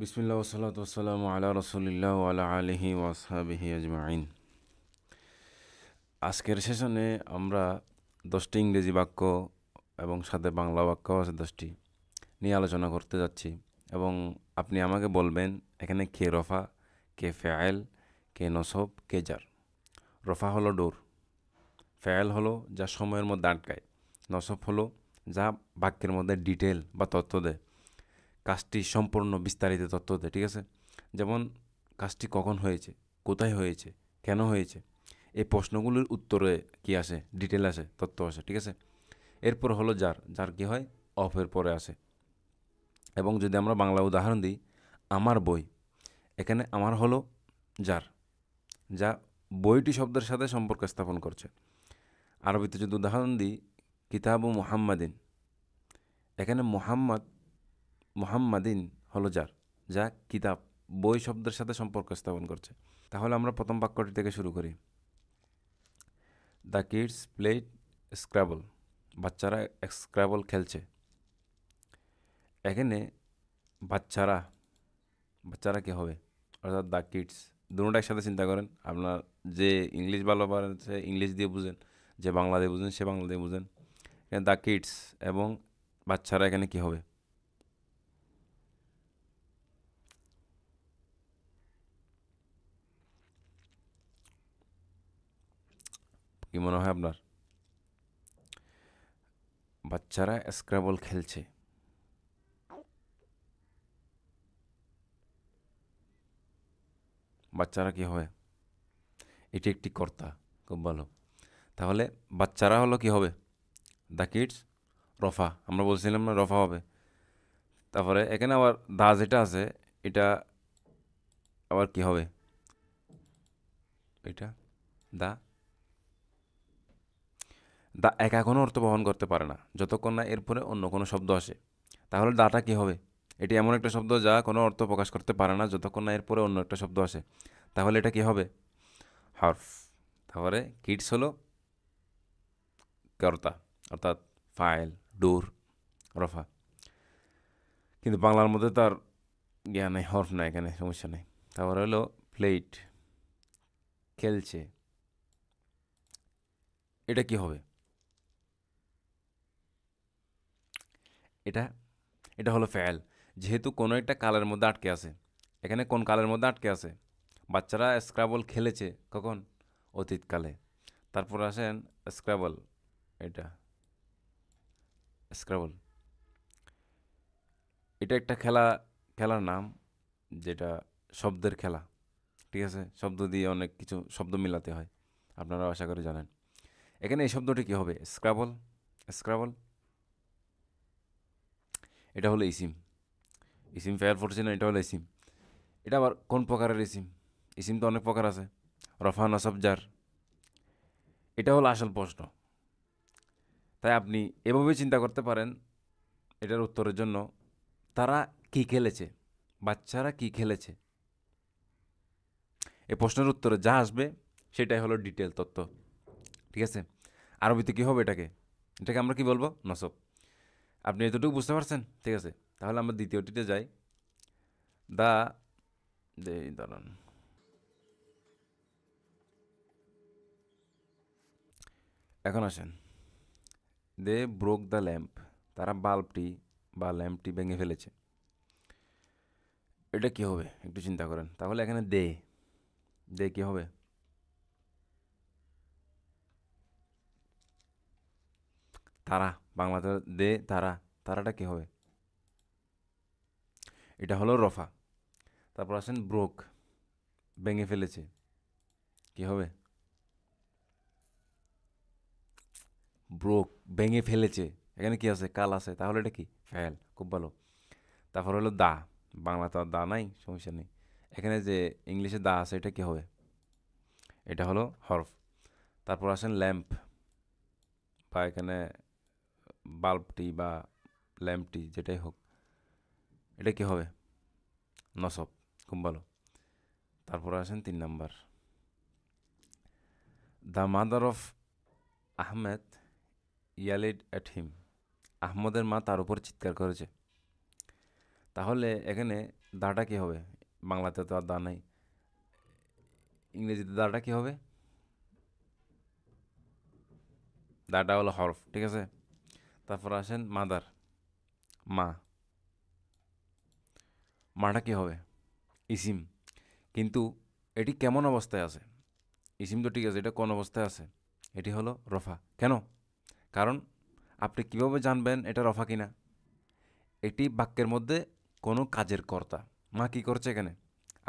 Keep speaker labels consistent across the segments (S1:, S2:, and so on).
S1: বিসমিল্লাহ ওয়াসসালাতু ওয়াসসালামু আলা রাসূলিল্লাহ ওয়া আলা আলিহি ওয়া আসহাবিহি আজমাইন। আজকের সেশনে আমরা 10টি ইংরেজি বাক্য এবং সাথে বাংলা বাক্য আছে 10টি নিয়ে আলোচনা করতে যাচ্ছি, এবং আপনি আমাকে বলবেন এখানে কে রফা, কে ফেয়েল, কে নসব, কে জার। রফা হলো ডোর, ফেয়েল হলো যা সময়ের মধ্যে আটকায়, নসব হলো যা বাক্যের মধ্যে ডিটেল বা তথ্য দেয়, কাজটি সম্পূর্ণ বিস্তারিত তথ্য দেয়। ঠিক আছে, যেমন কাজটি কখন হয়েছে, কোথায় হয়েছে, কেন হয়েছে, এই প্রশ্নগুলির উত্তরে কি আসে, ডিটেল আসে, তথ্য আসে। ঠিক আছে, এরপর হলো যার, যার কি হয় অফের পরে আসে। এবং যদি আমরা বাংলা উদাহরণ দিই, আমার বই, এখানে আমার হলো যার, যা বইটি শব্দের সাথে সম্পর্ক স্থাপন করছে। আরবিতে যদি উদাহরণ দিই, কিতাবু মুহাম্মাদিন, এখানে মুহাম্মাদিন হলো যার, যা কিতাব বই শব্দের সাথে সম্পর্ক স্থাপন করছে। তাহলে আমরা প্রথম বাক্যটি থেকে শুরু করি। দ্য কিডস প্লেড স্ক্র্যাবল, বাচ্চারা স্ক্র্যাবল খেলছে। এখানে বাচ্চারা, বাচ্চারা কি হবে, অর্থাৎ দ্য কিডস, দুটোটা একসাথে চিন্তা করেন। আপনার যে ইংলিশ ভালো পারেন সে ইংলিশ দিয়ে বুঝেন, যে বাংলা দিয়ে বুঝেন সে বাংলা দিয়ে বুঝেন। এখানে দ্য কিডস এবং বাচ্চারা এখানে কি হবে, কি মনে হয় আপনার? বাচ্চারা স্ক্র্যাবল খেলছে, বাচ্চারা কি হবে, এটি একটি কর্তা, খুব ভালো। তাহলে বাচ্চারা হলো কি হবে, দ্য কিডস, রফা, আমরা বলছিলাম না রফা হবে। তারপরে এখানে আবার দা যেটা আছে, এটা আবার কি হবে, এটা দা, দা একা কোনো অর্থ বহন করতে পারে না যতক্ষণ না এরপরে অন্য কোনো শব্দ আসে। তাহলে দাটা কি হবে, এটি এমন একটা শব্দ যা কোনো অর্থ প্রকাশ করতে পারে না যতক্ষণ না এরপরে অন্য একটা শব্দ আসে। তাহলে এটা কি হবে, হরফ। তারপরে কিডস হলো কর্তা, অর্থাৎ ফাইল, ডোর, রফা। কিন্তু বাংলার মধ্যে তার জ্ঞান নেই, হরফ নাই, এখানে সমস্যা নেই। তারপরে হলো প্লেট, খেলছে, এটা কি হবে, এটা এটা হলো ফেল, যেহেতু কোনো একটা কালের মধ্যে আটকে আছে। এখানে কোন কালের মধ্যে আটকে আছে, বাচ্চারা স্ক্রাবল খেলেছে কখন, অতীতকালে। তারপর আসেন স্ক্রাবল, এটা স্ক্রাবল, এটা একটা খেলার নাম, যেটা শব্দের খেলা। ঠিক আছে, শব্দ দিয়ে অনেক কিছু শব্দ মিলাতে হয়, আপনারা আশা করি জানেন। এখানে এই শব্দটি কি হবে, স্ক্রাবল, স্ক্রাবল, এটা হলো ইসিম, ইসিম ফেয়ার পড়ছে না, এটা হলো ইসিম। এটা আবার কোন প্রকারের ইসিম, ইসিম তো অনেক প্রকার আছে, রফা নসব জার, এটা হলো আসল প্রশ্ন। তাই আপনি এভাবে চিন্তা করতে পারেন এটার উত্তরের জন্য, তারা কি খেলেছে, বাচ্চারা কি খেলেছে, এই প্রশ্নের উত্তরে যা আসবে সেটাই হলো ডিটেল তথ্য। ঠিক আছে, আরবিতে কি হবে এটাকে, এটাকে আমরা কি বলবো, নসব। আপনি এতটুকু বুঝতে পারছেন? ঠিক আছে, তাহলে আমরা দ্বিতীয়টিতে যাই। দা, দাঁড়ান, এখন আসেন। দে ব্রোক দ্য ল্যাম্প, তারা বাল্বটি বা ল্যাম্পটি ভেঙে ফেলেছে। এটা কি হবে একটু চিন্তা করেন। তাহলে এখানে দে, দে কি হবে, তারা, বাংলাতে দে তারা, তারাটা কি হবে, এটা হলো রফা। তারপর আসেন ব্রোক, ভেঙে ফেলেছে, কি হবে, ব্রোক, ভেঙে ফেলেছে, এখানে কি আছে, কাল আছে, তাহলে এটা কি ফেল, খুব ভালো। তারপর হলো দা, বাংলা তো আর দা নাই, সমস্যা নেই। এখানে যে ইংলিশে দা আছে, এটা কি হবে, এটা হলো হরফ। তারপর আসেন ল্যাম্প, বা এখানে বাল্বটি বা ল্যাম্পটি যেটাই হোক, এটা কি হবে, নসব, খুব ভালো। তারপর আসেন 3 number, the mother of Ahmed yelled at him, আহমদের মা তার উপর চিৎকার করেছে। তাহলে এখানে দাটা কি হবে? বাংলাতে তো আর দা নাই, ইংরেজিতে দাটা কি হবে? দাটা হলো হরফ, ঠিক আছে। তারপর আসেন মাদার, মা। মাটা কি হবে? ইসিম। কিন্তু এটি কেমন অবস্থায় আছে? ইসিম তো ঠিক আছে, এটা কোন অবস্থায় আছে? এটি হলো রফা। কেন? কারণ আপনি কিভাবে জানবেন এটা রফা কিনা? এটি বাক্যের মধ্যে কোনো কাজের কর্তা। মা কি করছে এখানে?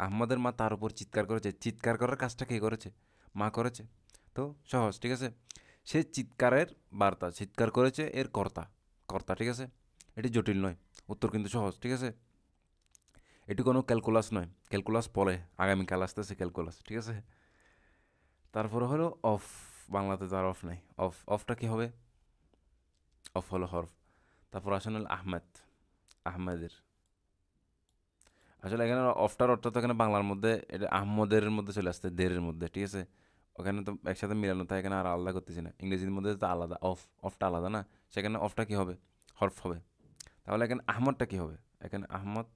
S1: আহমদের মা তার উপর চিৎকার করেছে। চিৎকার করার কাজটা কে করেছে? মা করেছে। তো সহজ, ঠিক আছে। সে চিৎকারের বার্তা, চিৎকার করেছে এর কর্তা, কর্তা, ঠিক আছে। এটি জটিল নয়, উত্তর কিন্তু সহজ, ঠিক আছে। এটি কোনো ক্যালকুলাস নয়, ক্যালকুলাস পরে আগামীকাল আসতেছে ক্যালকুলাস, ঠিক আছে। তারপরে হলো অফ, বাংলাতে তার অফ নাই। অফ, অফটা কি হবে? অফ হলো হরফ। তারপর আসেন হল আহমেদ, আহমেদের। আসলে এখানে অফটার অর্থ তো এখানে বাংলার মধ্যে এটা আহমদের মধ্যে চলে আসছে, দেরের মধ্যে, ঠিক আছে। ওখানে তো একসাথে মিলানো, তাই এখানে আর আলাদা করতেছি না। ইংরেজির মধ্যে তো আলাদা, অফ, অফটা আলাদা না, সেখানে অফটা কি হবে? হরফ হবে। তাহলে এখানে আহমদটা কি হবে? এখানে আহমদ,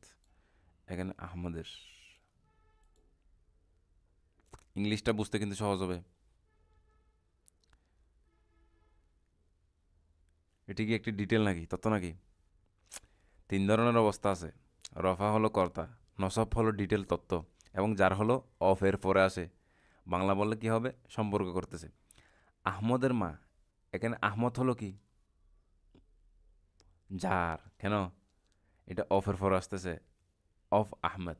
S1: এখানে আহমদের। ইংলিশটা বুঝতে কিন্তু সহজ হবে। এটি কি একটি ডিটেল নাকি, তত্ত্ব নাকি? তিন ধরনের অবস্থা আছে। রফা হলো কর্তা, নসব হলো ডিটেল তত্ত্ব, এবং যার হলো অফ এর পরে আসে। বাংলা বললে কি হবে? সম্পর্ক করতেছে। আহমদের মা, এখানে আহমদ হলো কি? যার। কেন? এটা অফের পর আসতেছে, অফ আহমেদ।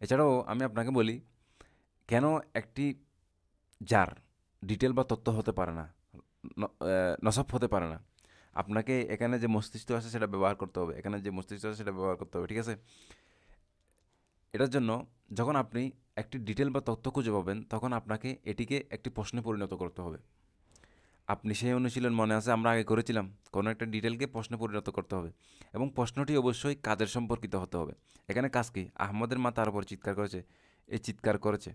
S1: এছাড়াও আমি আপনাকে বলি, কেন একটি যার ডিটেল বা তথ্য হতে পারে না, নসব হতে পারে না। আপনাকে এখানে যে মস্তিষ্ক আছে সেটা ব্যবহার করতে হবে, এখানে যে মস্তিষ্ক আছে সেটা ব্যবহার করতে হবে, ঠিক আছে। এটার জন্য যখন আপনি একটি ডিটেল বা তথ্য খুঁজে পাবেন, তখন আপনাকে এটিকে একটি প্রশ্নে পরিণত করতে হবে। আপনি সেই অনুশীলন মনে আছে আমরা আগে করেছিলাম, কোনো একটা ডিটেলকে প্রশ্নে পরিণত করতে হবে, এবং প্রশ্নটি অবশ্যই কাজের সম্পর্কিত হতে হবে। এখানে কাজ কি? আহমদের মা তার উপর চিৎকার করেছে, এই চিৎকার করেছে,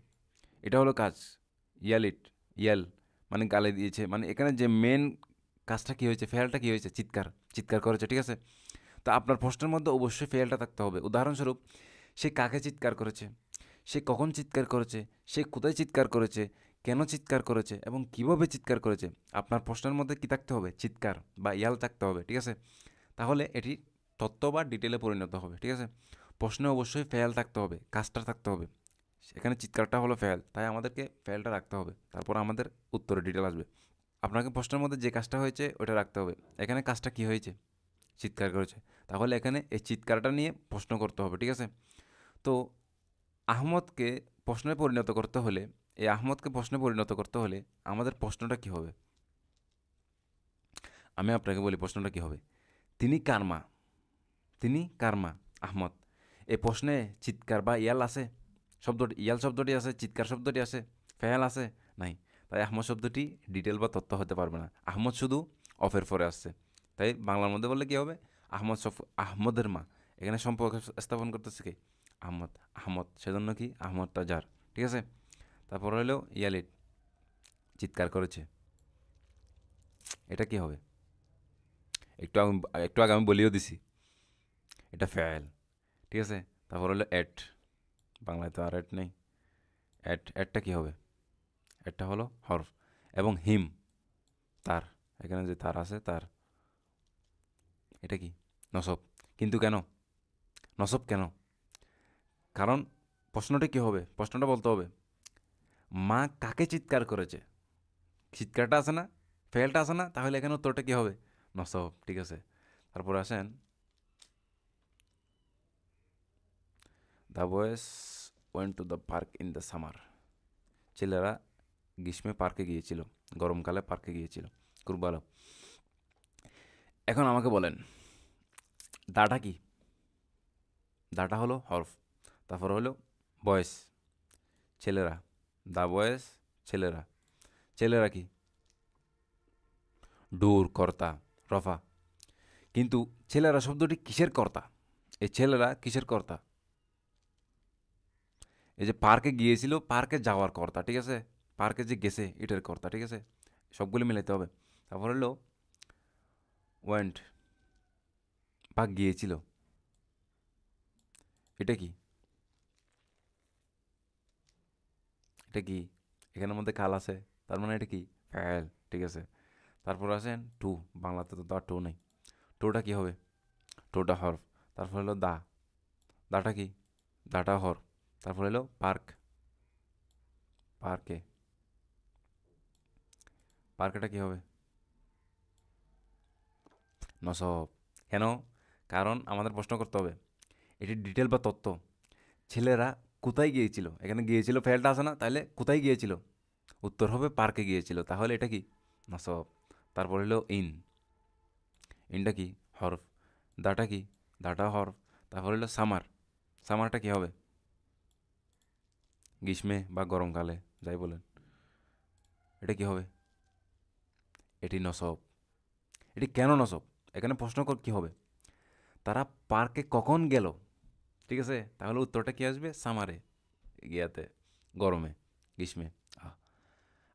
S1: এটা হলো কাজ। ইয়াল ইট, ইয়াল মানে গালে দিয়েছে, মানে এখানে যে মেন কাজটা কী হয়েছে, ফেয়ালটা কী হয়েছে? চিৎকার, চিৎকার করেছে, ঠিক আছে। তো আপনার প্রশ্নের মধ্যে অবশ্যই ফেয়ালটা থাকতে হবে। উদাহরণস্বরূপ, সে কাকে চিৎকার করেছে, সে কখন চিৎকার করেছে, সে কোথায় চিৎকার করেছে, কেন চিৎকার করেছে, এবং কিভাবে চিৎকার করেছে। আপনার প্রশ্নের মধ্যে কি থাকতে হবে? চিৎকার বা ইয়াল থাকতে হবে, ঠিক আছে। তাহলে এটি তত্ত্ব বা ডিটেলে পরিণত হবে, ঠিক আছে। প্রশ্নে অবশ্যই ফেয়াল থাকতে হবে, কাজটা থাকতে হবে। এখানে চিৎকারটা হলো ফেয়াল, তাই আমাদেরকে ফেয়ালটা রাখতে হবে, তারপর আমাদের উত্তরে ডিটেল আসবে। আপনাকে প্রশ্নের মধ্যে যে কাজটা হয়েছে ওটা রাখতে হবে। এখানে কাজটা কি হয়েছে? চিৎকার করেছে। তাহলে এখানে এই চিৎকারটা নিয়ে প্রশ্ন করতে হবে, ঠিক আছে। তো আহমদকে প্রশ্নে পরিণত করতে হলে, এই আহমদকে প্রশ্নে পরিণত করতে হলে আমাদের প্রশ্নটা কি হবে? আমি আপনাকে বলি প্রশ্নটা কি হবে। তিনি কার মা? তিনি কার মা? আহমদ। এই প্রশ্নে চিৎকার বা ইয়াল আছে? শব্দটি, ইয়াল শব্দটি আছে, চিৎকার শব্দটি আছে, ফেয়াল আছে? নাই। তাই আহমদ শব্দটি ডিটেল বা তথ্য হতে পারবে না। আহমদ শুধু অফের পরে আসছে। তাই বাংলার মধ্যে বললে কি হবে? আহমদ আহমদের মা। এখানে সম্পর্ক স্থাপন করতেছে কি? আহমদ, আহমদ সেজন্য কি? আহমদটা যার, ঠিক আছে। তারপর হলো ইয়ালিট, চিৎকার করেছে, এটা কি হবে? একটু আগে আমি বলিও দিছি, এটা ফেয়াল, ঠিক আছে। তারপর হলো এট, বাংলায় তো আর এট নেই। এটটা কি হবে? এটটা হলো হরফ। এবং হিম, তার, এখানে যে তার আছে তার, এটা কি? নসব। কিন্তু কেন নসব? কেন? কারণ প্রশ্নটা কি হবে? প্রশ্নটা বলতে হবে, মা কাকে চিৎকার করেছে? চিৎকারটা আছে না, ফেলটা আছে না, তাহলে এখানে উত্তরটা কি হবে? নসব, ঠিক আছে। তারপর আসেন, দ্য বয়েস went to the park in the summer. ছেলেরা গ্রীষ্মে পার্কে গিয়েছিল, গরমকালে পার্কে গিয়েছিল। খুব ভালো। এখন আমাকে বলেন, দাটা কি? দাটা হলো হরফ। তারপর হলো বয়েস, ছেলেরা। দা বয়েস, ছেলেরা। ছেলেরা কি? ডোর, কর্তা, রফা। কিন্তু ছেলেরা শব্দটি কিসের কর্তা? এই ছেলেরা কিসের কর্তা? এই যে পার্কে গিয়েছিল, পার্কে যাওয়ার কর্তা, ঠিক আছে। পার্কে যে গেছে এটার কর্তা, ঠিক আছে। সবগুলো মিলাতে হবে। তারপর হলো ওয়েন্ট, বা গিয়েছিল, এটা কি? এটা কি? এখানের মধ্যে কাল আছে, তার মানে এটা কি? ফ্যাল। ঠিক আছে, তারপর আসেন টু। বাংলাতে তো আর টু নেই। টুটা কি হবে? টুটা হরফ। তারপর হলো দা। দাটা কি? দাটা হরফ। তারপর হলো পার্ক। পার্কে। পার্কেটা কি হবে? নসব। কেন? কারণ আমাদের প্রশ্ন করতে হবে এটি ডিটেল বা তথ্য। ছেলেরা কোথায় গিয়েছিল, এখানে গিয়েছিল ফেলটা আছে না, তাহলে কোথায় গিয়েছিল? উত্তর হবে পার্কে গিয়েছিল, তাহলে এটা কি? নসব। তারপর হলো ইন। ইনটা কি? হরফ। দাটা কি? দাটা হরফ। তারপর হলো সামার। সামারটা কি হবে? গ্রীষ্মে বা গরমকালে, যাই বলেন। এটা কি হবে? এটি নসব। এটি কেন নসব? এখানে প্রশ্ন কর কি হবে? তারা পার্কে কখন গেল? ঠিক আছে, তাহলে উত্তরটা কি আসবে? সামারে, গিয়াতে, গরমে, গ্রীষ্মে। আহ,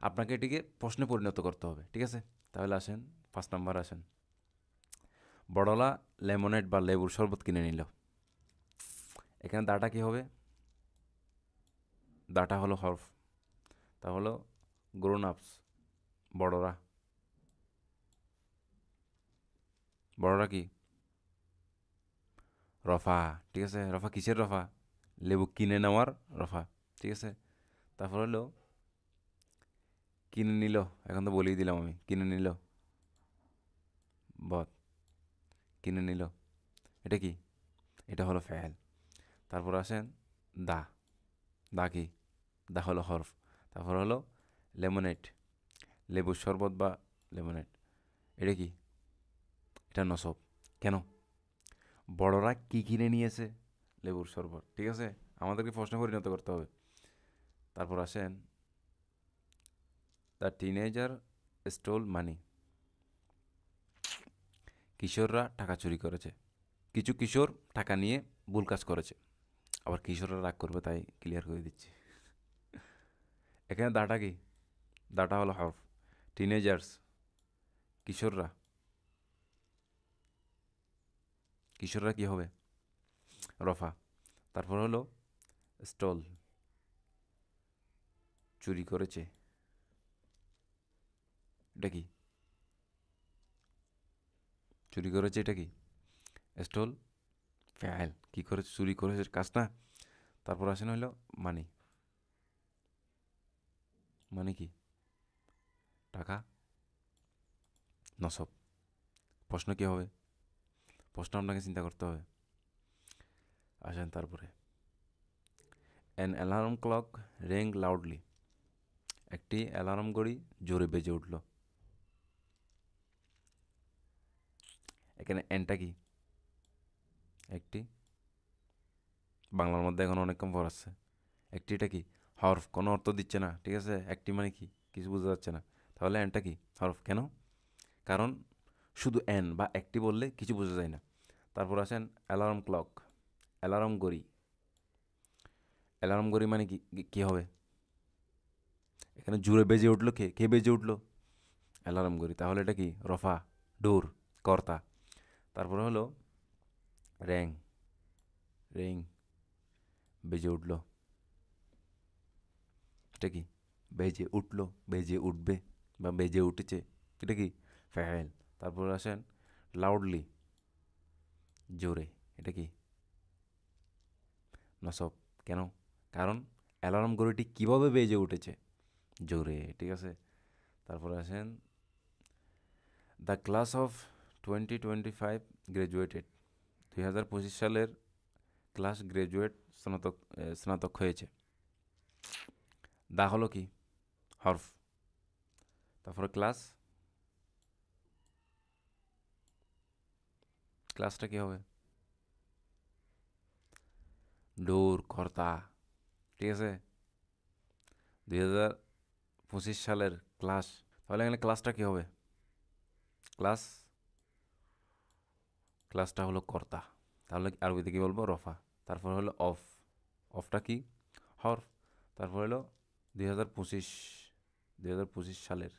S1: আপনাকে এটিকে প্রশ্নে পরিণত করতে হবে। ঠিক আছে, তাহলে আসেন 5 নম্বর আসেন। বড়লা লেমনেড বা লেবুর শরবত কিনে নিল। এখানে দাটা কি হবে? দাটা হলো হরফ। তা হলো গ্রোন আপস, বড়রা। বড়রা কি? রফা। ঠিক আছে, রফা কিসের রফা? লেবু কিনে নেওয়ার রফা। ঠিক আছে, তারপর হলো কিনে নিল। এখন তো বলেই দিলাম আমি, কিনে নিল। বদ। কিনে নিল। এটা কি? এটা হলো ফেল। তারপর আসেন দা। দা কি? দা হলো হরফ। তারপর হলো লেমনেড, লেবুর শরবত বা লেমনেড। এটা কি? এটা নসব। কেন? বড়রা কি কিনে নিয়েছে? লেবুর শরবত। ঠিক আছে, আমাদেরকে প্রশ্ন পরিণত করতে হবে। তারপর আসেন দ্য টিনেজার স্টোল মানি। কিশোররা টাকা চুরি করেছে। কিছু কিশোর টাকা নিয়ে ভুল কাজ করেছে। আবার কিশোররা রাগ করবে, তাই ক্লিয়ার করে দিচ্ছি। এখানে দাটা কি? দাটা হলো হরফ। টিনেজার্স, কিশোররা। কিশোররা কি হবে? রফা। তারপর হলো স্টল, চুরি করেছে। এটা কি? চুরি করেছে, এটা কি? স্টল, ফ্যাল। কি করেছে? চুরি করেছে, কাজ না। তারপর আসেন হইলো মানি। মানে কি? টাকা। নসব। প্রশ্ন কি হবে? প্রশ্ন আপনাকে চিন্তা করতে হবে। আসেন তারপরে, an alarm clock ring loudly. একটি অ্যালার্ম ঘড়ি জোরে বেজে উঠল। এখানে অ্যানটা কি? একটি। বাংলার মধ্যে এখন অনেক কম পড়াচ্ছে। একটি, এটা কি? হরফ। কোনো অর্থ দিচ্ছে না। ঠিক আছে, একটি মানে কি? কিছু বোঝা যাচ্ছে না। তাহলে অ্যানটা কি? হরফ। কেন? কারণ শুধু অ্যান বা একটি বললে কিছু বোঝা যায় না। তারপর আসেন অ্যালার্ম ক্লক, অ্যালার্ম ঘড়ি। অ্যালার্ম ঘড়ি মানে কি? কি হবে? এখানে জুড়ে বেজে উঠলো, কে কে বেজে উঠলো? অ্যালার্ম ঘড়ি। তাহলে এটা কি? রফা, ডোর, কর্তা। তারপরে হলো র্যাং, রিং, বেজে উঠলো। এটা কি? বেজে উঠলো, বেজে উঠবে বা বেজে উঠেছে। এটা কি? ফ্যাল। তারপর আসেন লাউডলি, জোরে। এটা কি? নসব। কেন? কারণ অ্যালার্ম ঘড়িটি কীভাবে বেজে উঠেছে? জোরে। ঠিক আছে, তারপর আসেন দ্য ক্লাস অফ 2025 গ্র্যাজুয়েটেড। 2025 সালের ক্লাস গ্র্যাজুয়েট, স্নাতক, স্নাতক হয়েছে। দা হলো কি? হরফ। তারপরে ক্লাস, ক্লাসটা কি হবে? ডোর, কর্তা। ঠিক আছে, 2025 সালের ক্লাস। তাহলে এখানে ক্লাসটা কি হবে? ক্লাস, ক্লাসটা হলো কর্তা। তাহলে আরবিতে কি বলবো? রফা। তারপর হলো অফ। অফটা কি? হরফ। তারপর হলো 2025, 2025 সালের।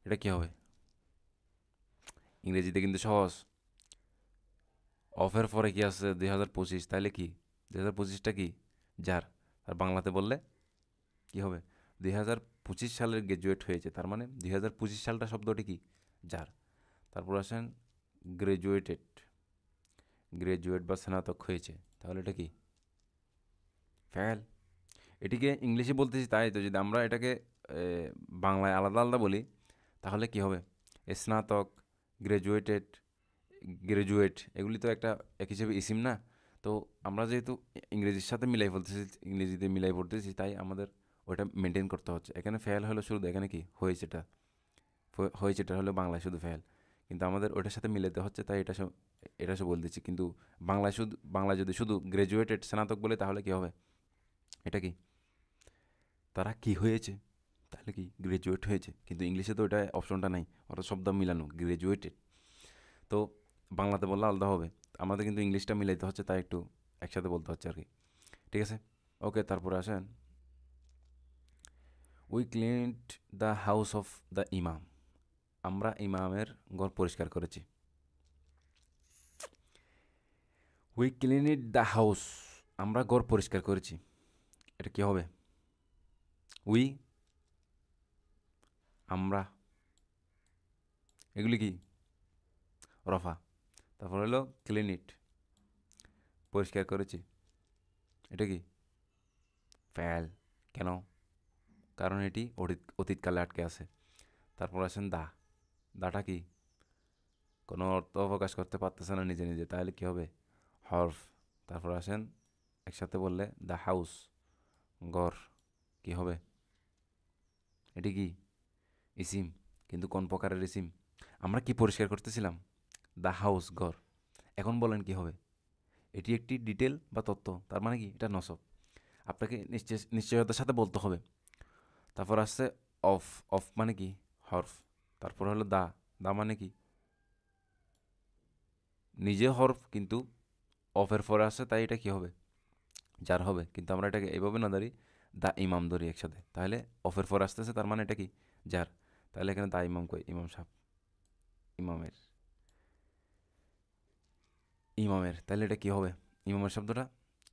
S1: এটা কি হবে? ইংরেজিতে কিন্তু সহজ। অফের পরে কি আছে? 2025, তাহলে কি? 2025টা কি? যার। আর বাংলাতে বললে কী হবে? 2025 সালের গ্র্যাজুয়েট হয়েছে, তার মানে 2025 সালটা শব্দটি কি? যার। তারপর আসেন গ্র্যাজুয়েটেড, গ্র্যাজুয়েট বা স্নাতক হয়েছে, তাহলে এটা কি? ফেল। এটিকে ইংলিশে বলতেছি তাই তো, যদি আমরা এটাকে বাংলায় আলাদা আলাদা বলি তাহলে কি হবে? স্নাতক, গ্র্যাজুয়েটেড, গ্র্যাজুয়েট এগুলি তো একটা এক হিসেবে ইসিম না? তো আমরা যেহেতু ইংরেজির সাথে মিলাই বলতেছি, ইংরেজিতে মিলাই পড়তেছি, তাই আমাদের ওটা মেনটেন করতে হচ্ছে। এখানে ফেল হলো শুধু, এখানে কি হয়েছেটা, হয়েছেটা হলো বাংলায় শুধু ফেল, কিন্তু আমাদের ওটার সাথে মিলাতে হচ্ছে, তাই এটা সব বলতেছি। কিন্তু বাংলায় যদি শুধু গ্র্যাজুয়েটেড স্নাতক বলে তাহলে কি হবে? এটা কি? তারা কি হয়েছে, তাহলে কি গ্র্যাজুয়েট হয়েছে। কিন্তু ইংলিশে তো ওটা অপশনটা নাই, ওটা শব্দ মিলানো গ্র্যাজুয়েটেড। তো বাংলাতে বললে আলাদা হবে, আমাদের কিন্তু ইংলিশটা মিলাইতে হচ্ছে, তাই একটু একসাথে বলতে হচ্ছে আর কি। ঠিক আছে, ওকে। তারপরে আসেন, we cleaned the house of the ইমাম। আমরা ইমামের ঘর পরিষ্কার করেছি। উই ক্লিনড দ্য হাউস, আমরা ঘর পরিষ্কার করেছি, এটা কি হবে? উই, আমরা, এগুলি কি? রফা। তারপর হলো ক্লিন ইট, পরিষ্কার করেছি, এটা কি? ফেল। কেন? কারণ এটি অতীতকালে আটকে আছে। তারপর আসেন দাটা কি? কোনো অর্থ প্রকাশ করতে পারতেছে না নিজে নিজে, তাহলে কি হবে? হরফ। তারপর আসেন, একসাথে বললে দ্য হাউস, ঘর, কি হবে? এটি কি? ইসিম। কিন্তু কোন প্রকারের ইসিম? আমরা কি পরিষ্কার করতেছিলাম? দ্য হাউস, ঘর। এখন বলেন কি হবে? এটি একটি ডিটেল বা তথ্য, তার মানে কি? এটা নসব। আপনাকে নিশ্চয়তার সাথে বলতে হবে। তারপর আসছে অফ, অফ মানে কি? হরফ। তারপর হলো দা মানে কি? নিজে হরফ, কিন্তু অফের পরে আসছে, তাই এটা কি হবে? যার হবে। কিন্তু আমরা এটাকে এইভাবে না ধরি, দা ইমাম ধরি একসাথে, তাহলে অফের পরে আসতেছে, তার মানে এটা কি? যার। তাহলে এখানে দা ইমাম কই? ইমাম সাহেব, ইমামের, ইমামের, তাহলে এটা কি হবে? ইমামের শব্দটা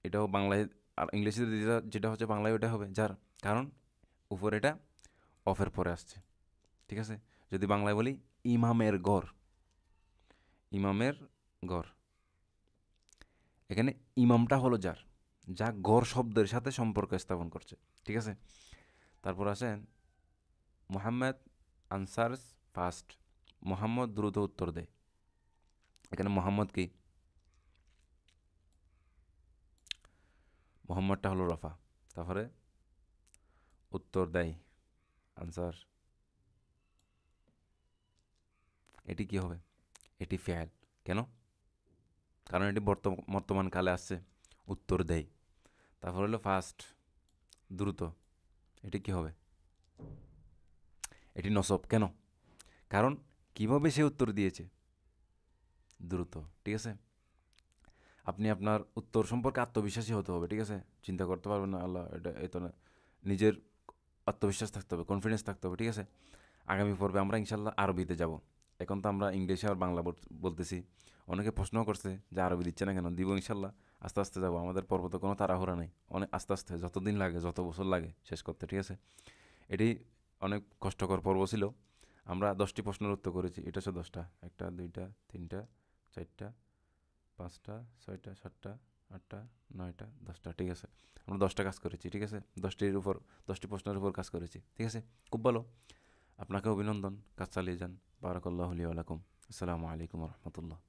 S1: এটাও বাংলায় আর ইংলিশে যেটা যেটা হচ্ছে বাংলায় ওটা হবে যার, কারণ উপরে এটা অফের পরে আসছে। ঠিক আছে, যদি বাংলায় বলি ইমামের ঘর, ইমামের ঘর, এখানে ইমামটা হলো যার, যা ঘর শব্দের সাথে সম্পর্ক স্থাপন করছে। ঠিক আছে, তারপর আসেন, মোহাম্মদ আনসার্স ফার্স্ট, মোহাম্মদ দ্রুত উত্তর দেয়। এখানে মোহাম্মদ কি? মোহাম্মদটা হলো রফা, তারপরে উত্তর দেয়, আনসার, এটি কি হবে? এটি ফেল। কেন? কারণ এটি বর্তমান কালে আসছে, উত্তর দেয়। তারপর হলো ফার্স্ট, দ্রুত, এটি কি হবে? এটি নসব। কেন? কারণ কিভাবে সে উত্তর দিয়েছে? দ্রুত। ঠিক আছে, আপনি আপনার উত্তর সম্পর্কে আত্মবিশ্বাসী হতে হবে। ঠিক আছে, চিন্তা করতে পারবেন না আল্লাহ এটা এত না, নিজের আত্মবিশ্বাস থাকতে হবে, কনফিডেন্স থাকতে হবে। ঠিক আছে, আগামী পর্বে আমরা ইনশাল্লাহ আরবিতে যাব। এখন তো আমরা ইংলিশে আর বাংলা বলতেছি, অনেকে প্রশ্নও করছে যে আরবি দিচ্ছে না কেন। দিব ইনশাল্লাহ, আস্তে আস্তে যাব, আমাদের পর্ব তো কোনো তাড়াহুড়া নেই, অনেক আস্তে আস্তে, যতদিন লাগে, যত বছর লাগে শেষ করতে। ঠিক আছে, এটি অনেক কষ্টকর পর্ব ছিল। আমরা 10টি প্রশ্নের উত্তর করেছি, এটা হচ্ছে 10টা, 1টা 2টা 3টা 4টা 5টা 6টা 7টা 8টা 9টা 10টা। ঠিক আছে, আমরা 10টা কাজ করেছি। ঠিক আছে, 10টি প্রশ্নের উপর কাজ করেছি। ঠিক আছে, খুব ভালো, আপনাকে অভিনন্দন, কাজ চালিয়ে যান। বারাকাল্লাহু লি ওয়া লাকুম। আসসালামু আলাইকুম ওয়া রাহমাতুল্লাহ।